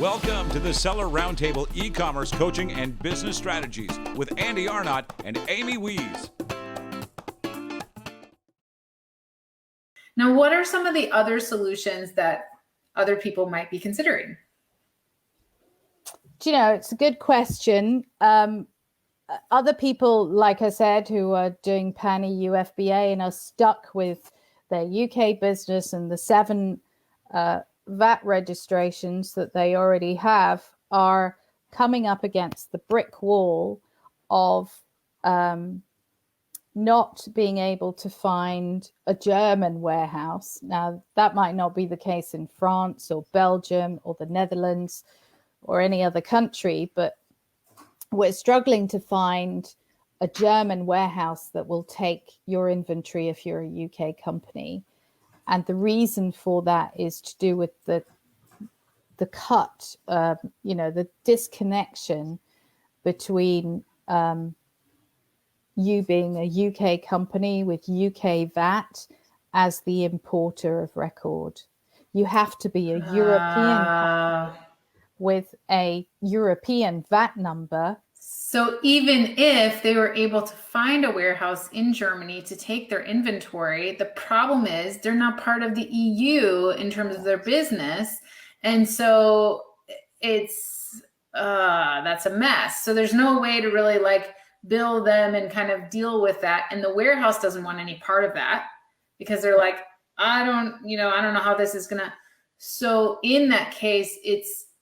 Welcome to the Seller Roundtable e-commerce coaching and business strategies with Andy Arnott and Amy Wees. Now, what are some of the other solutions that other people might be considering? Do you know, it's a good question. Other people, like I said, who are doing pan-EU FBA and are stuck with their UK business and the 7 VAT registrations that they already have, are coming up against the brick wall of not being able to find a German warehouse. Now, that might not be the case in France or Belgium or the Netherlands or any other country, but we're struggling to find a German warehouse that will take your inventory if you're a UK company. And the reason for that is to do with the cut, the disconnection between you being a UK company with UK VAT as the importer of record. You have to be a European company with a European VAT number. So even if they were able to find a warehouse in Germany to take their inventory, the problem is they're not part of the EU in terms of their business. And so that's a mess. So there's no way to really bill them and kind of deal with that. And the warehouse doesn't want any part of that because they're like, I don't know how this is gonna. So in that case,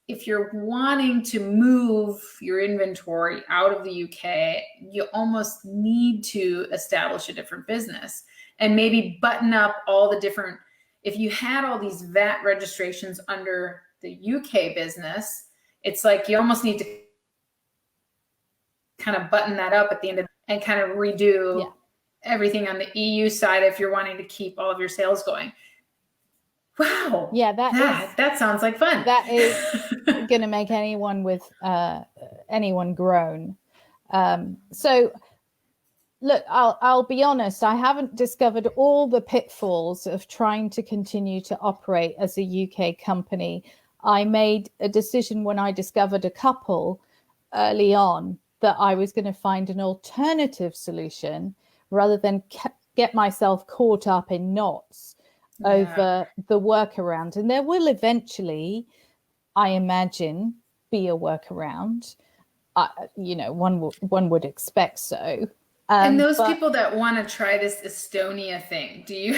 if you're wanting to move your inventory out of the UK, you almost need to establish a different business and maybe button up all the different, if you had all these VAT registrations under the UK business, it's like you almost need to kind of button that up at the end of and kind of redo everything on the EU side if you're wanting to keep all of your sales going. Wow. Yeah, that sounds like fun. That is going to make anyone groan. So look, I'll be honest, I haven't discovered all the pitfalls of trying to continue to operate as a UK company. I made a decision when I discovered a couple early on that I was going to find an alternative solution rather than get myself caught up in knots over the workaround. And there will eventually, I imagine, be a workaround. One would expect so. And those people that want to try this Estonia thing, do you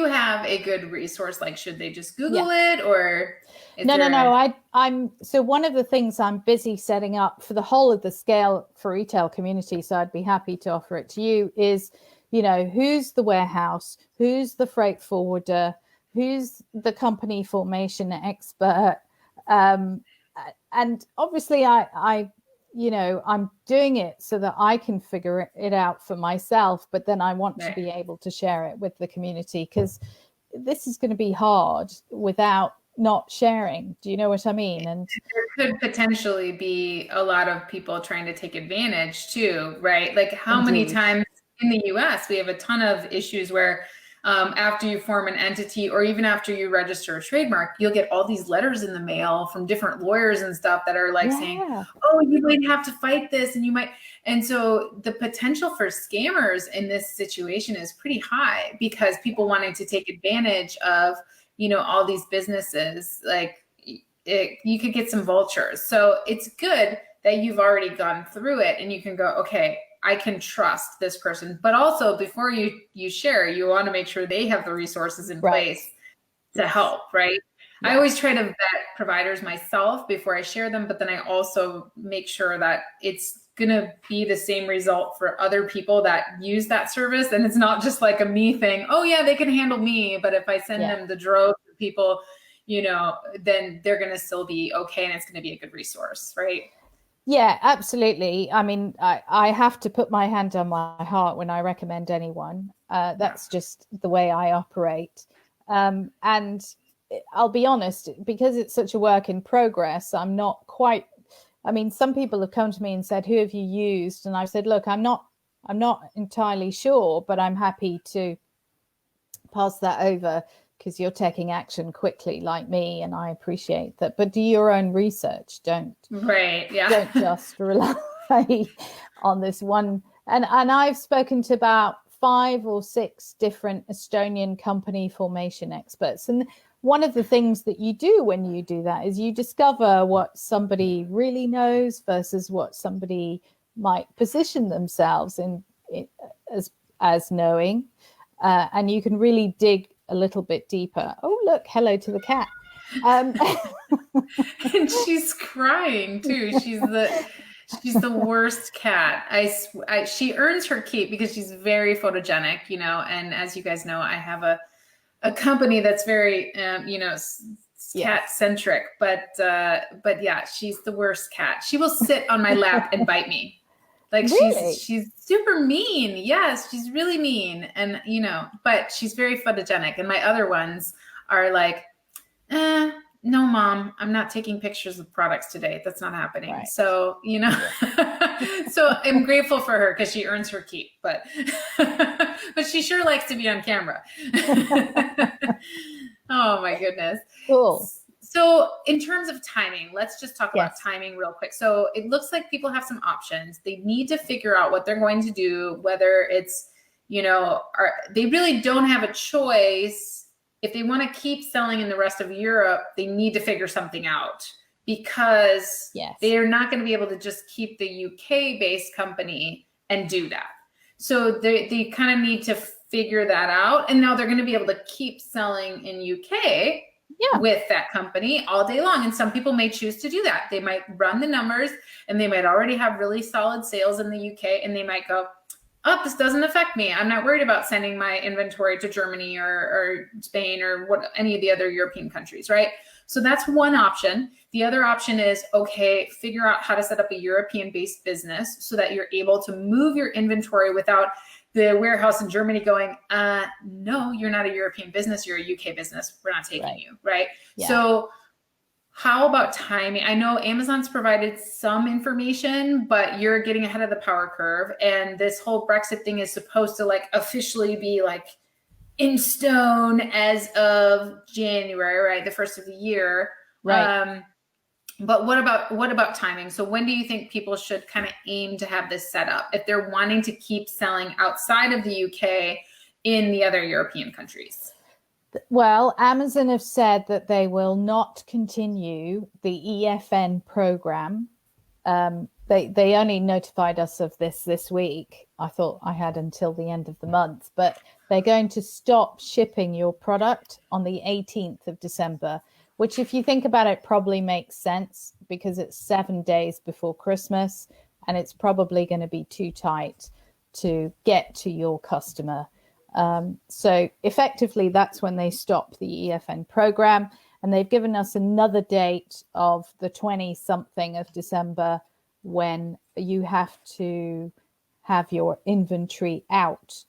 have a good resource? Like, should they just Google it or? No. So one of the things I'm busy setting up for the whole of the Scale for Retail community, so I'd be happy to offer it to you, is, who's the warehouse, who's the freight forwarder, who's the company formation expert. And obviously I'm doing it so that I can figure it out for myself, but then I want to be able to share it with the community, because this is going to be hard without not sharing. Do you know what I mean? And there could potentially be a lot of people trying to take advantage too, right? Like how many times in the US we have a ton of issues where after you form an entity or even after you register a trademark, you'll get all these letters in the mail from different lawyers and stuff that are saying, oh, you might have to fight this and you might. And so the potential for scammers in this situation is pretty high because people wanting to take advantage of, all these businesses, you could get some vultures. So it's good that you've already gone through it and you can go, okay, I can trust this person. But also before you share, you want to make sure they have the resources in place to help, right? I always try to vet providers myself before I share them, but then I also make sure that it's going to be the same result for other people that use that service. And it's not just like a me thing. Oh yeah, they can handle me. But if I send them the drove of people, then they're going to still be okay. And it's going to be a good resource, right? Yeah, absolutely. I mean, I have to put my hand on my heart when I recommend anyone. That's just the way I operate. And I'll be honest, because it's such a work in progress, I'm not quite. I mean, some people have come to me and said, who have you used? And I've said, look, I'm not entirely sure, but I'm happy to pass that over because you're taking action quickly like me, and I appreciate that. But do your own research. Don't just rely on this one. And I've spoken to about 5 or 6 different Estonian company formation experts. And one of the things that you do when you do that is you discover what somebody really knows versus what somebody might position themselves in as knowing. And you can really dig a little bit deeper. Oh, look, hello to the cat. And she's crying too. She's the worst cat. She earns her keep because she's very photogenic, you know. And as you guys know, I have a company that's very, cat centric. But yeah, she's the worst cat. She will sit on my lap and bite me. Like really? she's super mean. Yes, she's really mean. And, you know, but she's very photogenic. And my other ones are like, no, Mom, I'm not taking pictures of products today. That's not happening. Right. So, you know, so I'm grateful for her because she earns her keep, but she sure likes to be on camera. Oh my goodness. Cool. So in terms of timing, let's just talk about timing real quick. So it looks like people have some options. They need to figure out what they're going to do, whether it's, you know, they really don't have a choice. If they want to keep selling in the rest of Europe, they need to figure something out because they are not going to be able to just keep the UK-based company and do that. So they kind of need to figure that out. And now they're going to be able to keep selling in UK with that company all day long. And some people may choose to do that. They might run the numbers and they might already have really solid sales in the UK, and they might go, oh, this doesn't affect me. I'm not worried about sending my inventory to Germany or Spain or any of the other European countries, right? So that's one option. The other option is, okay, figure out how to set up a European-based business so that you're able to move your inventory without the warehouse in Germany going, no, you're not a European business, you're a UK business. We're not taking you, right? Yeah. So how about timing? I know Amazon's provided some information, but you're getting ahead of the power curve. And this whole Brexit thing is supposed to like officially be like in stone as of January, right? The first of the year. Right. But what about timing? So when do you think people should kind of aim to have this set up if they're wanting to keep selling outside of the UK in the other European countries? Well, Amazon have said that they will not continue the EFN program. They only notified us of this week. I thought I had until the end of the month, but they're going to stop shipping your product on the 18th of December, which if you think about it, probably makes sense because it's 7 days before Christmas and it's probably going to be too tight to get to your customer. So effectively, that's when they stop the EFN program, and they've given us another date of the 20-something of December when you have to have your inventory out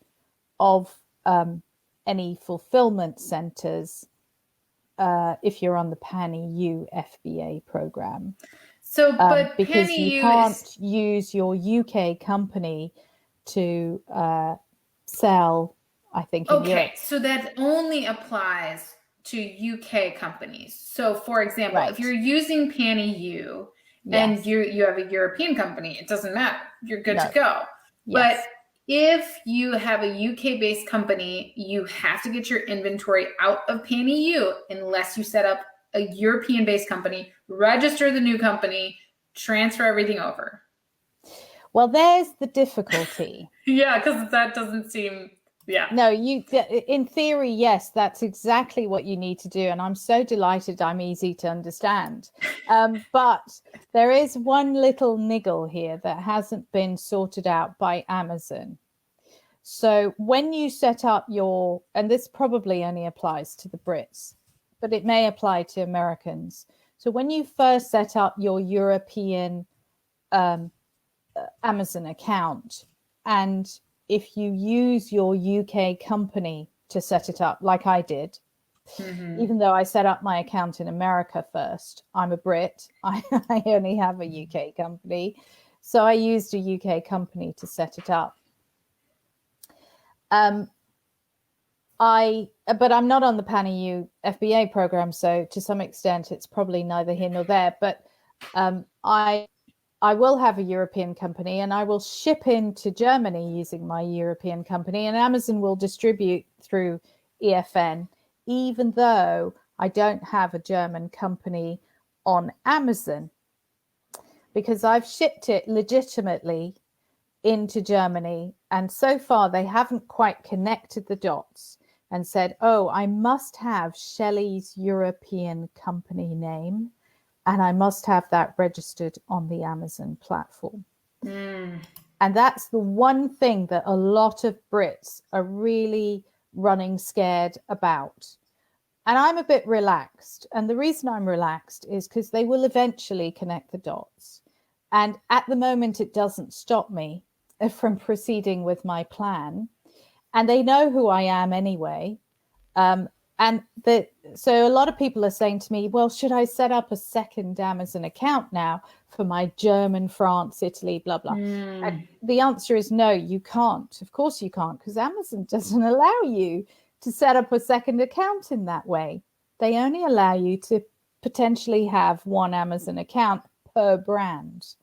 of any fulfillment centers if you're on the Pan-EU FBA program. So, but because you can't use your UK company to sell, I think. Okay, so that only applies to UK companies. So, for example, if you're using Pan-EU and you have a European company, it doesn't matter. You're good to go. But if you have a UK-based company, you have to get your inventory out of Pan-EU unless you set up a European-based company, register the new company, transfer everything over. Well, there's the difficulty. Yeah, because that doesn't seem... Yeah. No, in theory, yes, that's exactly what you need to do. And I'm so delighted I'm easy to understand. But there is one little niggle here that hasn't been sorted out by Amazon. So when you set up and this probably only applies to the Brits, but it may apply to Americans. So when you first set up your European Amazon account, and if you use your UK company to set it up, like I did, even though I set up my account in America first, I'm a Brit. I only have a UK company. So I used a UK company to set it up. but I'm not on the PanEU FBA program, so to some extent it's probably neither here nor there. But I will have a European company, and I will ship into Germany using my European company, and Amazon will distribute through EFN, even though I don't have a German company on Amazon, because I've shipped it legitimately into Germany, and so far they haven't quite connected the dots and said, oh, I must have Shelley's European company name, and I must have that registered on the Amazon platform. And that's the one thing that a lot of Brits are really running scared about. And I'm a bit relaxed. And the reason I'm relaxed is because they will eventually connect the dots. And at the moment, it doesn't stop me from proceeding with my plan. And they know who I am anyway. So a lot of people are saying to me, well, should I set up a second Amazon account now for my German, France, Italy, blah, blah. And the answer is no, you can't. Of course you can't, because Amazon doesn't allow you to set up a second account in that way. They only allow you to potentially have one Amazon account per brand.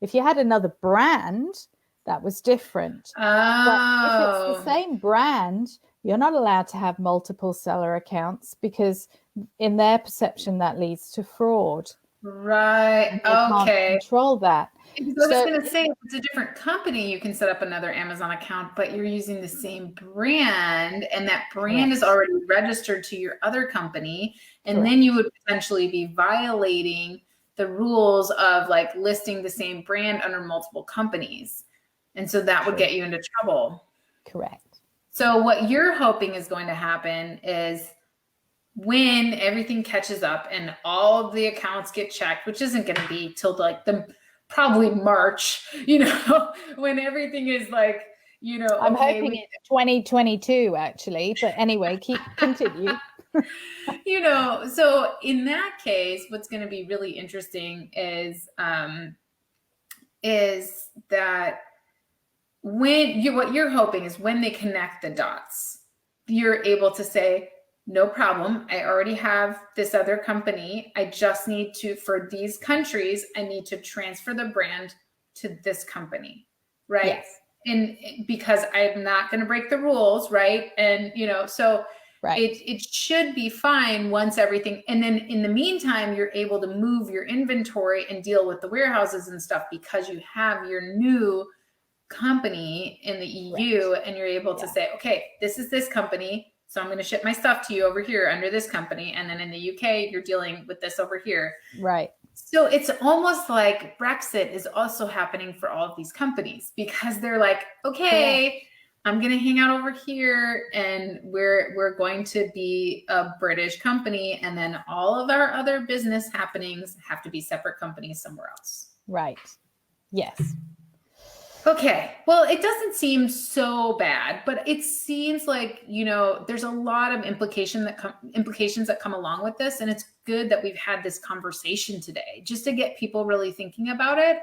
If you had another brand, that was different. But if it's the same brand, you're not allowed to have multiple seller accounts, because in their perception, that leads to fraud. Right. They can't control that. Because I was going to say, if it's a different company, you can set up another Amazon account, but you're using the same brand, and that brand is already registered to your other company. And then you would potentially be violating the rules of like listing the same brand under multiple companies. And so that would get you into trouble. Correct. So what you're hoping is going to happen is when everything catches up and all of the accounts get checked, which isn't going to be till like probably March, when everything is like, I'm hoping it's 2022 actually, but anyway, continue. So in that case, what's going to be really interesting is that what you're hoping is when they connect the dots, you're able to say, no problem, I already have this other company. I just need to, for these countries, I need to transfer the brand to this company, right? Yes. And because I'm not going to break the rules, right? And, so it should be fine once everything, and then in the meantime, you're able to move your inventory and deal with the warehouses and stuff because you have your new company in the EU, and you're able to say, okay, this is this company, so I'm going to ship my stuff to you over here under this company, and then in the UK you're dealing with this over here, right? So it's almost like Brexit is also happening for all of these companies, because they're like, okay, I'm going to hang out over here, and we're going to be a British company, and then all of our other business happenings have to be separate companies somewhere else, right? Yes. Okay. Well, it doesn't seem so bad, but it seems like, there's a lot of implications that come along with this. And it's good that we've had this conversation today just to get people really thinking about it.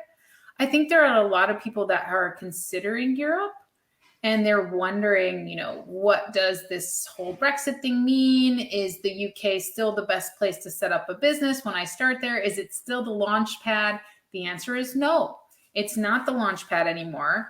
I think there are a lot of people that are considering Europe, and they're wondering, what does this whole Brexit thing mean? Is the UK still the best place to set up a business when I start there? Is it still the launch pad? The answer is no. It's not the launch pad anymore,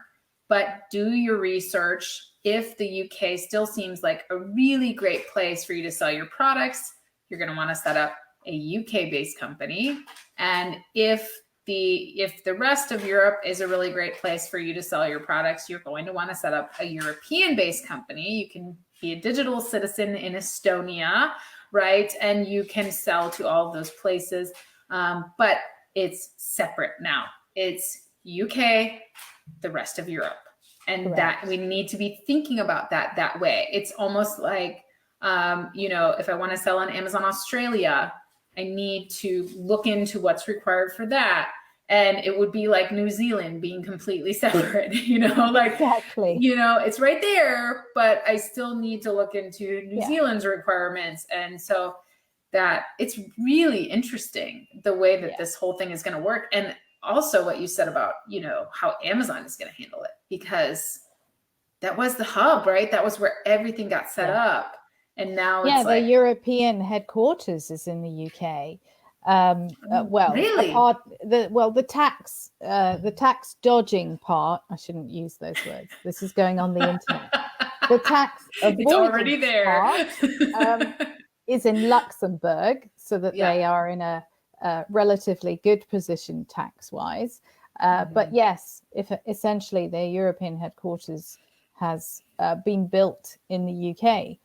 but do your research. If the UK still seems like a really great place for you to sell your products, you're going to want to set up a UK-based company. And if the rest of Europe is a really great place for you to sell your products, you're going to want to set up a European-based company. You can be a digital citizen in Estonia, right? And you can sell to all of those places, but it's separate now. It's UK, the rest of Europe. And that we need to be thinking about that way. It's almost like, if I want to sell on Amazon Australia, I need to look into what's required for that. And it would be like New Zealand being completely separate, Exactly. It's right there, but I still need to look into New Zealand's requirements. And so that it's really interesting the way that this whole thing is going to work. And also what you said about, how Amazon is going to handle it, because that was the hub, right? That was where everything got set up. And now Yeah, it's the like, European headquarters is in the UK. Well, really? the tax dodging part. I shouldn't use those words. This is going on the internet. The tax It's already avoidance there. part is in Luxembourg, so that Yeah. they are in a relatively good position tax-wise. But yes, if essentially their European headquarters has been built in the UK.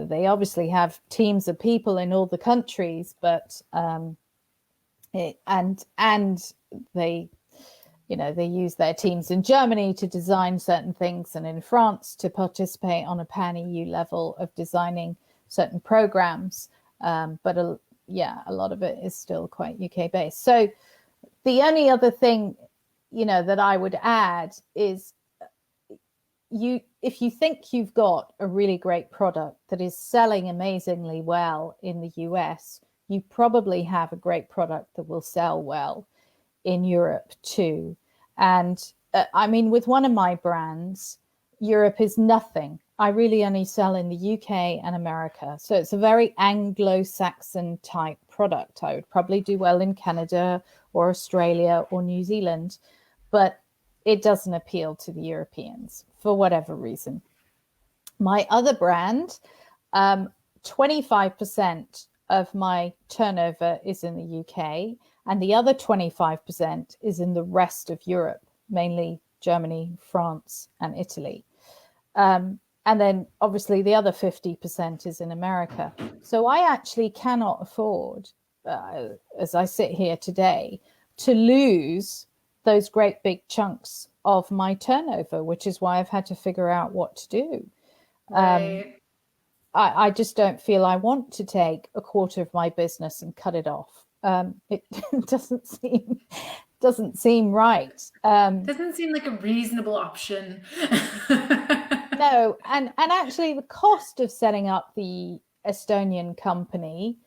They obviously have teams of people in all the countries, but and they, you know, they use their teams in Germany to design certain things, and in France to participate on a pan-EU level of designing certain programs. But a lot of it is still quite UK based. So the only other thing, you know, that I would add is if you think you've got a really great product that is selling amazingly well in the US, you probably have a great product that will sell well in Europe too. And I mean, with one of my brands, Europe is nothing. I really only sell in the UK and America. So it's a very Anglo-Saxon type product. I would probably do well in Canada or Australia or New Zealand, but it doesn't appeal to the Europeans for whatever reason. My other brand, 25% of my turnover is in the UK, and the other 25% is in the rest of Europe, mainly Germany, France, and Italy. And then obviously the other 50% is in America. So I actually cannot afford, as I sit here today, to lose those great big chunks of my turnover, which is why I've had to figure out what to do. Right. I just don't feel I want to take a quarter of my business and cut it off. It doesn't seem right. Doesn't seem like a reasonable option. No, and actually the cost of setting up the Estonian company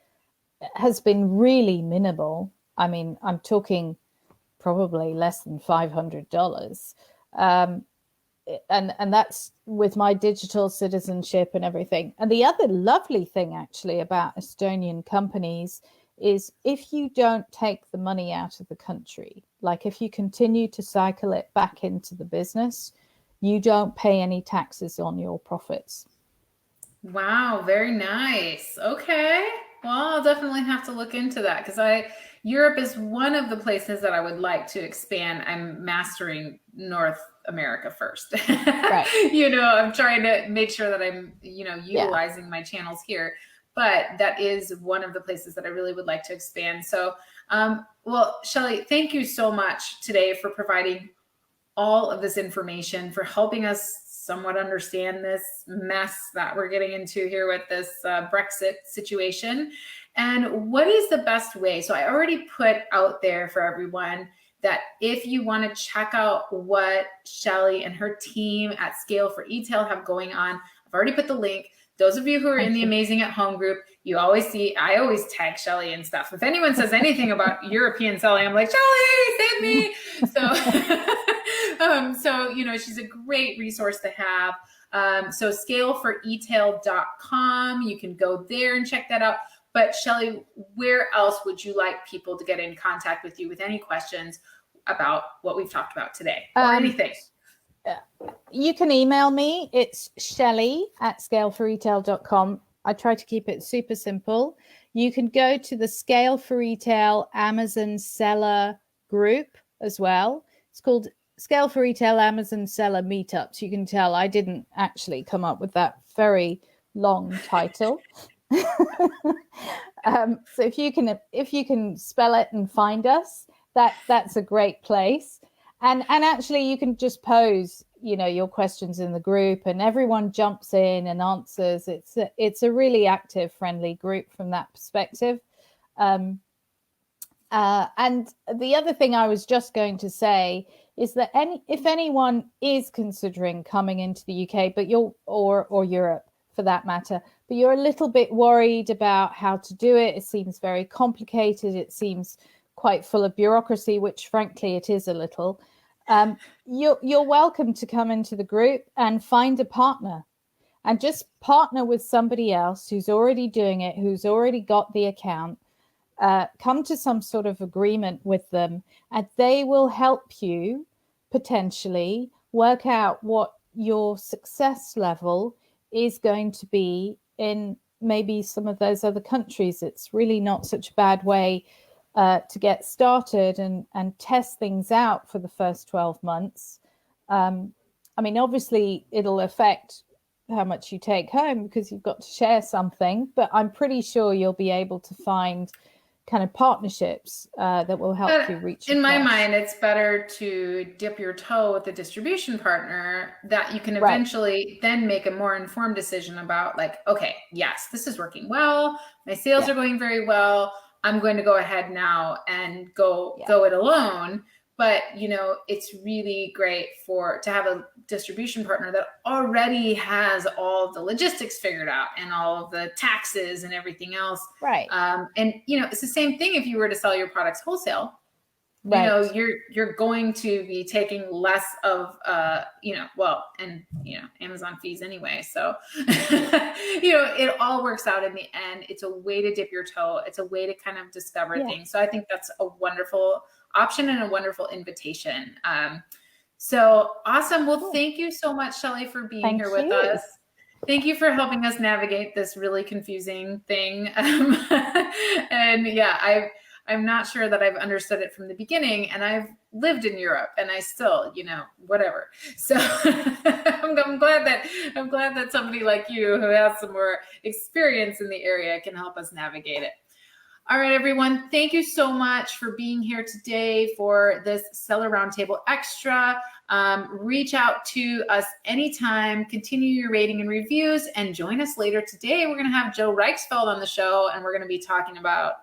has been really minimal. I mean, I'm talking probably less than $500. And that's with my digital citizenship and everything. And the other lovely thing actually about Estonian companies is if you don't take the money out of the country, like if you continue to cycle it back into the business, you don't pay any taxes on your profits. Wow, very nice. Okay. Well, I'll definitely have to look into that because Europe is one of the places that I would like to expand. I'm mastering North America first. Right. You know, I'm trying to make sure that I'm, you know, utilizing my channels here. But that is one of the places that I really would like to expand. So, well, Shelley, thank you so much today for providing all of this information, for helping us somewhat understand this mess that we're getting into here with this Brexit situation. And what is the best way? So I already put out there for everyone that if you want to check out what Shelley and her team at Scale for E-tail have going on, I've already put the link. Those of you who are in the Amazing at Home group, you always see, I always tag Shelley and stuff. If anyone says anything about European selling, I'm like, Shelley, save me. So, you know, she's a great resource to have. So scaleforetail.com, you can go there and check that out. But Shelley, where else would you like people to get in contact with you with any questions about what we've talked about today or anything? You can email me. It's Shelley@scaleforetail.com. I try to keep it super simple. You can go to the Scale for Retail Amazon seller group as well. It's called Scale for Retail Amazon seller meetups. You can tell I didn't actually come up with that very long title. So if you can spell it and find us, that's a great place. And actually you can just pose, you know, your questions in the group and everyone jumps in and answers. It's a really active, friendly group from that perspective. And the other thing I was just going to say is that if anyone is considering coming into the UK, but or Europe for that matter, but you're a little bit worried about how to do it, it seems very complicated, it seems quite full of bureaucracy, which frankly it is a little. You're welcome to come into the group and find a partner. and just partner with somebody else who's already doing it, who's already got the account. Come to some sort of agreement with them, and they will help you potentially work out what your success level is going to be in maybe some of those other countries. It's really not such a bad way to get started and test things out for the first 12 months. I mean, obviously, it'll affect how much you take home because you've got to share something, but I'm pretty sure you'll be able to find kind of partnerships that will help you reach. In my mind, it's better to dip your toe with a distribution partner that you can eventually then make a more informed decision about, like, okay, yes, this is working well. My sales are going very well. I'm going to go ahead now and go it alone. But, you know, it's really great to have a distribution partner that already has all the logistics figured out and all of the taxes and everything else. Right. And, you know, it's the same thing if you were to sell your products wholesale. Right. You know, you're going to be taking less of, you know, well, and, you know, Amazon fees anyway. So, you know, it all works out in the end. It's a way to dip your toe. It's a way to kind of discover things. So I think that's a wonderful option and a wonderful invitation. So awesome. Well, thank you so much, Shelley, for being here with us. Thank you for helping us navigate this really confusing thing. And yeah, I'm not sure that I've understood it from the beginning, and I've lived in Europe and I still, you know, whatever. So I'm glad that somebody like you who has some more experience in the area can help us navigate it. All right, everyone. Thank you so much for being here today for this Seller Roundtable Extra. Reach out to us anytime. Continue your rating and reviews, and join us later today. We're going to have Joe Reichsfeld on the show, and we're going to be talking about,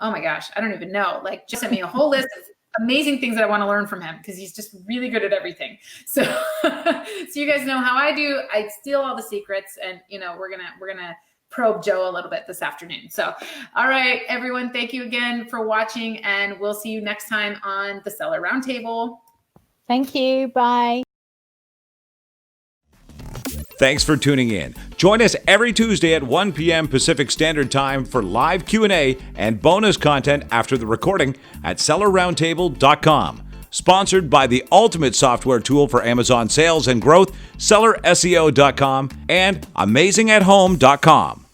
oh my gosh, I don't even know. Like, just sent me a whole list of amazing things that I want to learn from him because he's just really good at everything. So, so you guys know how I do. I steal all the secrets, and you know we're gonna probe Joe a little bit this afternoon. So, all right, everyone, thank you again for watching, and we'll see you next time on the Seller Roundtable. Thank you. Bye. Thanks for tuning in. Join us every Tuesday at 1 p.m. Pacific Standard Time for live Q&A and bonus content after the recording at sellerroundtable.com. Sponsored by the ultimate software tool for Amazon sales and growth, sellerseo.com and amazingathome.com.